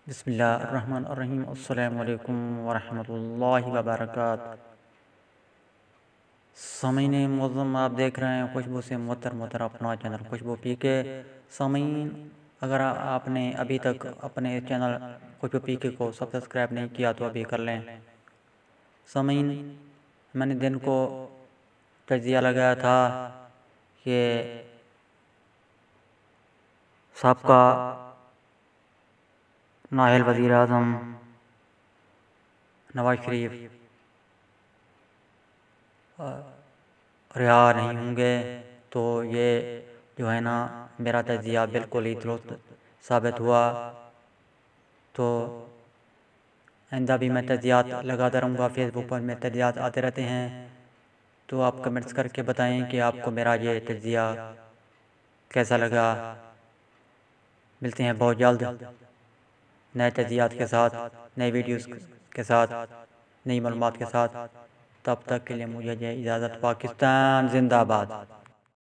بسم اللہ الرحمن الرحیم۔ السلام علیکم ورحمۃ اللہ وبرکاتہ۔ سامعین معظم، آپ دیکھ رہے ہیں خوشبو سے معطر اپنا چینل خوشبو پی کے۔ سامعین، اگر آپ نے ابھی تک اپنے چینل خوشبو پی کے کو سبسکرائب نہیں کیا تو ابھی کر لیں۔ سامعین، میں نے دن کو تجزیہ لگایا تھا کہ سابقہ نائب وزیر اعظم نواز شریف رہا نہیں ہوں گے، تو یہ جو ہے نا میرا تجزیہ بالکل ہی درست ثابت ہوا۔ تو آئندہ بھی میں تجزیات لگاتا رہوں گا، فیس بک پر میں تجزیات آتے رہتے ہیں، تو آپ کمنٹس کر کے بتائیں کہ آپ کو میرا یہ تجزیہ کیسا لگا۔ ملتے ہیں بہت جلد نئے تجزیات کے ساتھ، نئے ویڈیوز کے ساتھ، نئی معلومات کے ساتھ۔ تب تک کے لیے مجھے اجازت۔ پاکستان زندہ باد۔